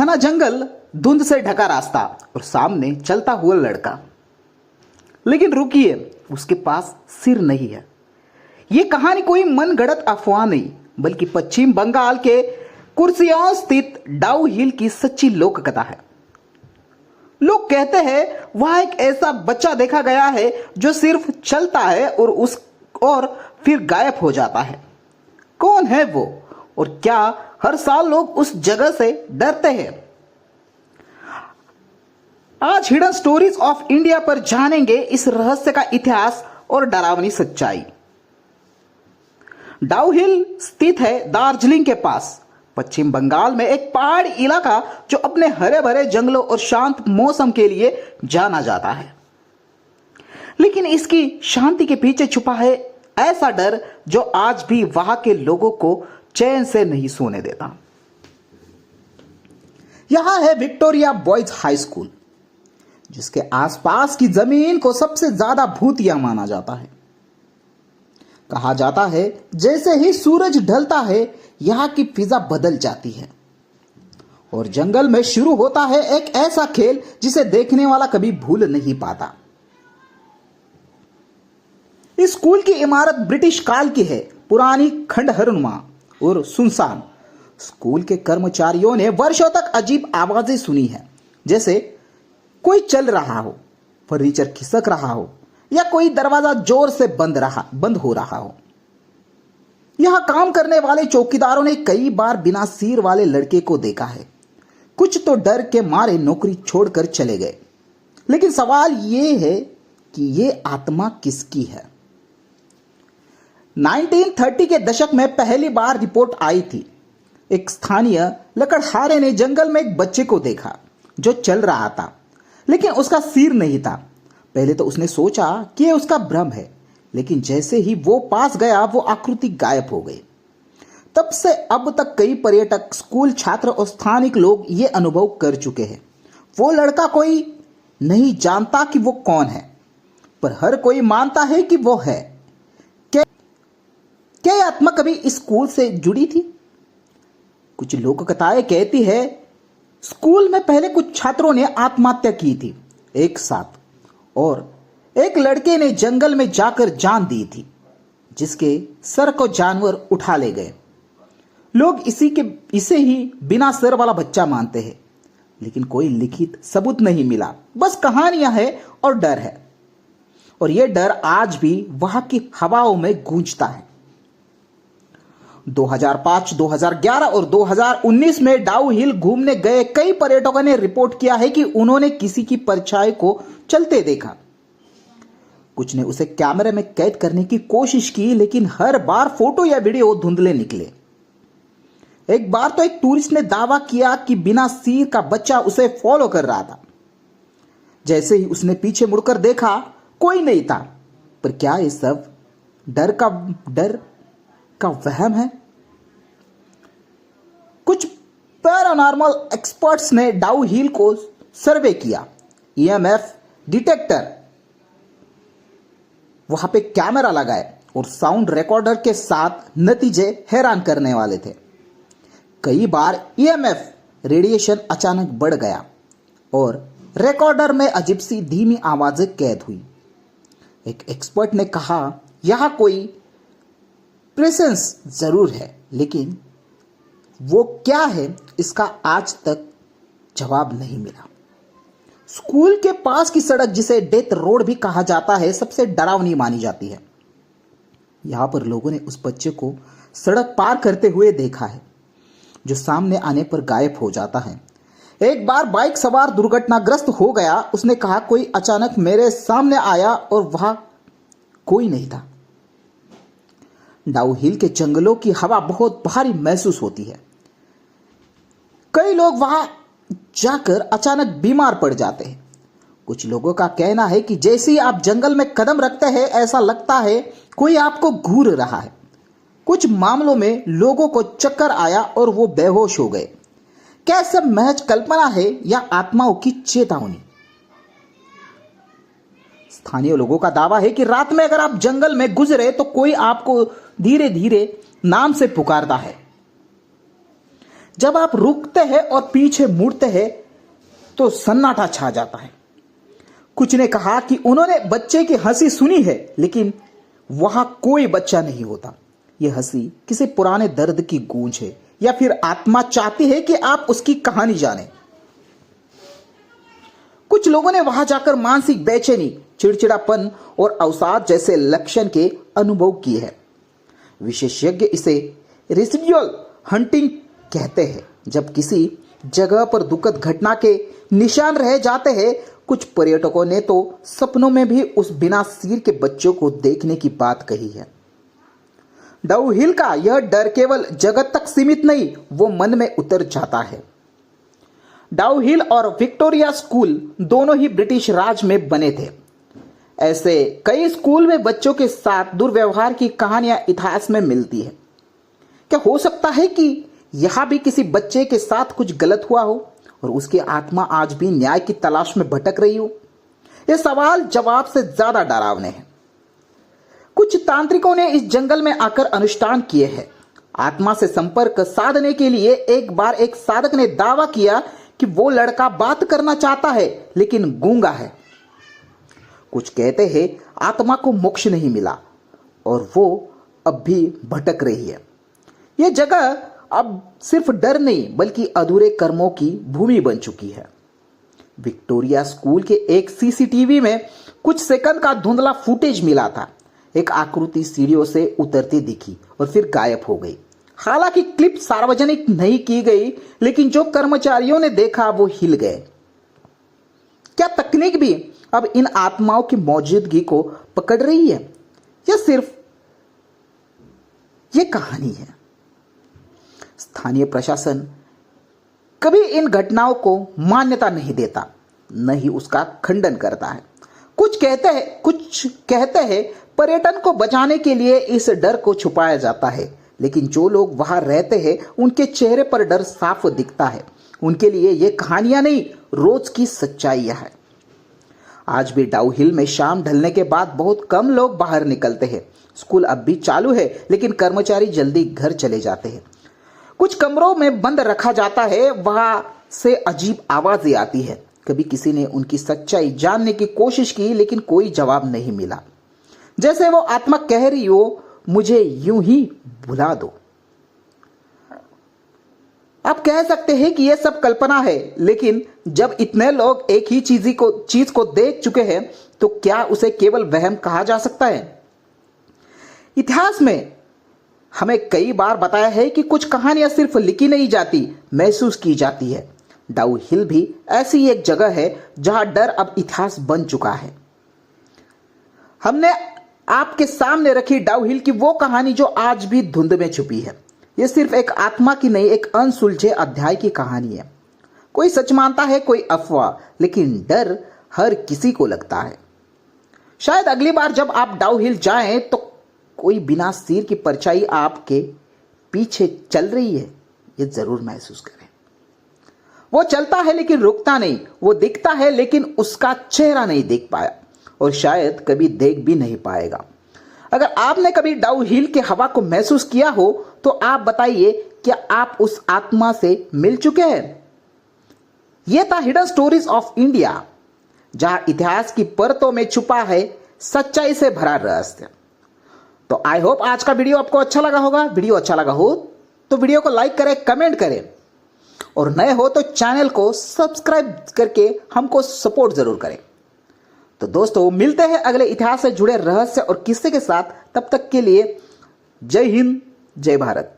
घना जंगल, धुंध से ढका रास्ता और सामने चलता हुआ लड़का। लेकिन रुकिए, उसके पास सिर नहीं है। ये कहानी कोई मनगढ़ंत अफवाह नहीं, बल्कि पश्चिम बंगाल के कुर्सियों स्थित डाउ हिल की सच्ची लोक कथा है। लोग कहते हैं वहां एक ऐसा बच्चा देखा गया है जो सिर्फ चलता है और फिर गायब हो जाता है। कौन है वो और क्या हर साल लोग उस जगह से डरते हैं? आज हिडन स्टोरीज ऑफ इंडिया पर जानेंगे इस रहस्य का इतिहास और डरावनी सच्चाई। डाउ हिल स्थित है दार्जिलिंग के पास, पश्चिम बंगाल में एक पहाड़ी इलाका जो अपने हरे भरे जंगलों और शांत मौसम के लिए जाना जाता है। लेकिन इसकी शांति के पीछे छुपा है ऐसा डर जो आज भी वहां के लोगों को चैन से नहीं सोने देता। यहां है विक्टोरिया बॉयज हाई स्कूल, जिसके आसपास की जमीन को सबसे ज्यादा भूतिया माना जाता है। कहा जाता है जैसे ही सूरज ढलता है यहां की फिजा बदल जाती है और जंगल में शुरू होता है एक ऐसा खेल जिसे देखने वाला कभी भूल नहीं पाता। इस स्कूल की इमारत ब्रिटिश काल की है, पुरानी, खंडहरनुमा और सुनसान। स्कूल के कर्मचारियों ने वर्षों तक अजीब आवाजें सुनी है, जैसे कोई चल रहा हो, फर्नीचर खिसक रहा हो या कोई दरवाजा जोर से बंद हो रहा हो। यहां काम करने वाले चौकीदारों ने कई बार बिना सिर वाले लड़के को देखा है। कुछ तो डर के मारे नौकरी छोड़कर चले गए। लेकिन सवाल यह है कि यह आत्मा किसकी है? 1930 के दशक में पहली बार रिपोर्ट आई थी। एक स्थानीय लकड़हारे ने जंगल में एक बच्चे को देखा जो चल रहा था, लेकिन उसका सिर नहीं था। पहले तो उसने सोचा कि यह उसका भ्रम है, लेकिन जैसे ही वो पास गया वो आकृति गायब हो गई। तब से अब तक कई पर्यटक, स्कूल छात्र और स्थानिक लोग ये अनुभव कर चुके हैं। वो लड़का कोई नहीं जानता कि वो कौन है, पर हर कोई मानता है कि वो है। क्या यह आत्मा कभी इस स्कूल से जुड़ी थी? कुछ लोक कथाएं कहती है स्कूल में पहले कुछ छात्रों ने आत्महत्या की थी एक साथ, और एक लड़के ने जंगल में जाकर जान दी थी, जिसके सर को जानवर उठा ले गए। लोग इसे ही बिना सर वाला बच्चा मानते हैं, लेकिन कोई लिखित सबूत नहीं मिला। बस कहानियां हैं और डर है, और यह डर आज भी वहां की हवाओं में गूंजता है। 2005, 2011 और 2019 में डाउ हिल घूमने गए कई पर्यटकों ने रिपोर्ट किया है कि उन्होंने किसी की परछाई को चलते देखा। कुछ ने उसे कैमरे में कैद करने की कोशिश की, लेकिन हर बार फोटो या वीडियो धुंधले निकले। एक बार तो एक टूरिस्ट ने दावा किया कि बिना सिर का बच्चा उसे फॉलो कर रहा था। जैसे ही उसने पीछे मुड़कर देखा, कोई नहीं था। पर क्या ये सब डर का वहम है? कुछ पैरानॉर्मल एक्सपर्ट्स ने डाउ हिल को सर्वे किया। ईएमएफ डिटेक्टर वहां पे कैमरा लगाए और साउंड रिकॉर्डर के साथ नतीजे हैरान करने वाले थे। कई बार ईएमएफ रेडिएशन अचानक बढ़ गया और रिकॉर्डर में अजीब सी धीमी आवाजें कैद हुई। एक एक्सपर्ट ने कहा यहां कोई प्रेजेंस जरूर है, लेकिन वो क्या है इसका आज तक जवाब नहीं मिला। स्कूल के पास की सड़क, जिसे डेथ रोड भी कहा जाता है, सबसे डरावनी मानी जाती है। यहां पर लोगों ने उस बच्चे को सड़क पार करते हुए देखा है, जो सामने आने पर गायब हो जाता है। एक बार बाइक सवार दुर्घटनाग्रस्त हो गया। उसने कहा कोई अचानक मेरे सामने आया और वहां कोई नहीं था। डाउ हिल के जंगलों की हवा बहुत भारी महसूस होती है। कई लोग वहां जाकर अचानक बीमार पड़ जाते हैं। कुछ लोगों का कहना है कि जैसे ही आप जंगल में कदम रखते हैं, ऐसा लगता है कोई आपको घूर रहा है। कुछ मामलों में लोगों को चक्कर आया और वो बेहोश हो गए। क्या सब महज कल्पना है या आत्माओं की चेतावनी? स्थानीय लोगों का दावा है कि रात में अगर आप जंगल में गुजरे तो कोई आपको धीरे धीरे नाम से पुकारता है। जब आप रुकते हैं और पीछे मुड़ते हैं तो सन्नाटा छा जाता है। कुछ ने कहा कि उन्होंने बच्चे की हंसी सुनी है, लेकिन वहां कोई बच्चा नहीं होता। यह हंसी किसी पुराने दर्द की गूंज है, या फिर आत्मा चाहती है कि आप उसकी कहानी जानें। कुछ लोगों ने वहां जाकर मानसिक बेचैनी, चिड़चिड़ापन और अवसाद जैसे लक्षण के अनुभव किए हैं। विशेषज्ञ इसे रेसिडुअल हंटिंग कहते हैं। जब किसी जगह पर दुखद घटना के निशान रह जाते हैं, कुछ पर्यटकों ने तो सपनों में भी उस बिना सिर के बच्चों को देखने की बात कही है। डाउ हिल का यह डर केवल जगत तक सीमित नहीं, वो मन में उतर जाता है। डाउ हिल और विक्टोरिया स्कूल दोनों ही ब्रिटिश राज में बने थे। ऐसे कई स्कूल में बच्चों के साथ दुर्व्यवहार की कहानियां इतिहास में मिलती है। क्या हो सकता है कि यहां भी किसी बच्चे के साथ कुछ गलत हुआ हो और उसकी आत्मा आज भी न्याय की तलाश में भटक रही हो? यह सवाल जवाब से ज्यादा डरावने हैं। कुछ तांत्रिकों ने इस जंगल में आकर अनुष्ठान किए हैं। आत्मा से संपर्क साधने के लिए एक बार एक साधक ने दावा किया कि वो लड़का बात करना चाहता है, लेकिन गूंगा है। कुछ कहते हैं आत्मा को मोक्ष नहीं मिला और वो अब भी भटक रही है। यह जगह अब सिर्फ डर नहीं, बल्कि अधूरे कर्मों की भूमि बन चुकी है। विक्टोरिया स्कूल के एक सीसीटीवी में कुछ सेकंड का धुंधला फुटेज मिला था। एक आकृति सीढ़ियों से उतरती दिखी और फिर गायब हो गई। हालांकि क्लिप सार्वजनिक नहीं की गई, लेकिन जो कर्मचारियों ने देखा वो हिल गए। क्या तकनीक भी अब इन आत्माओं की मौजूदगी को पकड़ रही है, या सिर्फ ये कहानी है? स्थानीय प्रशासन कभी इन घटनाओं को मान्यता नहीं देता, न ही उसका खंडन करता है। कुछ कहते हैं पर्यटन को बचाने के लिए इस डर को छुपाया जाता है, लेकिन जो लोग वहां रहते हैं उनके चेहरे पर डर साफ दिखता है। उनके लिए ये कहानियां नहीं, रोज की सच्चाइयां है। आज भी डाउ हिल में शाम ढलने के बाद बहुत कम लोग बाहर निकलते हैं। स्कूल अब भी चालू है, लेकिन कर्मचारी जल्दी घर चले जाते हैं। कुछ कमरों में बंद रखा जाता है, वहां से अजीब आवाजें आती है। कभी किसी ने उनकी सच्चाई जानने की कोशिश की, लेकिन कोई जवाब नहीं मिला। जैसे वो आत्मा कह रही हो, मुझे यूं ही भुला दो। आप कह सकते हैं कि यह सब कल्पना है, लेकिन जब इतने लोग एक ही चीज को देख चुके हैं, तो क्या उसे केवल वहम कहा जा सकता है? इतिहास में हमें कई बार बताया है कि कुछ कहानियां सिर्फ लिखी नहीं जाती, महसूस की जाती है। डाउ हिल भी ऐसी एक जगह है जहां डर अब इतिहास बन चुका है। हमने आपके सामने रखी डाउ हिल की वो कहानी जो आज भी धुंध में छुपी है। यह सिर्फ एक आत्मा की नहीं, एक अनसुलझे अध्याय की कहानी है। कोई सच मानता है, कोई अफवाह, लेकिन डर हर किसी को लगता है। शायद अगली बार जब आप डाउ हिल जाएं तो कोई बिना सिर की परछाई आपके पीछे चल रही है, ये जरूर महसूस करें। वो चलता है लेकिन रुकता नहीं, वो दिखता है लेकिन उसका चेहरा नहीं देख पाया, और शायद कभी देख भी नहीं पाएगा। अगर आपने कभी डाउ हिल के हवा को महसूस किया हो तो आप बताइए, क्या आप उस आत्मा से मिल चुके हैं? यह था हिडन स्टोरीज ऑफ इंडिया, जहां इतिहास की परतों में छुपा है सच्चाई से भरा रहस्य। तो आई होप आज का वीडियो आपको अच्छा लगा होगा। वीडियो अच्छा लगा हो तो वीडियो को लाइक करें, कमेंट करें, और नए हो तो चैनल को सब्सक्राइब करके हमको सपोर्ट जरूर करें। तो दोस्तों, मिलते हैं अगले इतिहास से जुड़े रहस्य और किस्से के साथ। तब तक के लिए जय हिंद, जय भारत।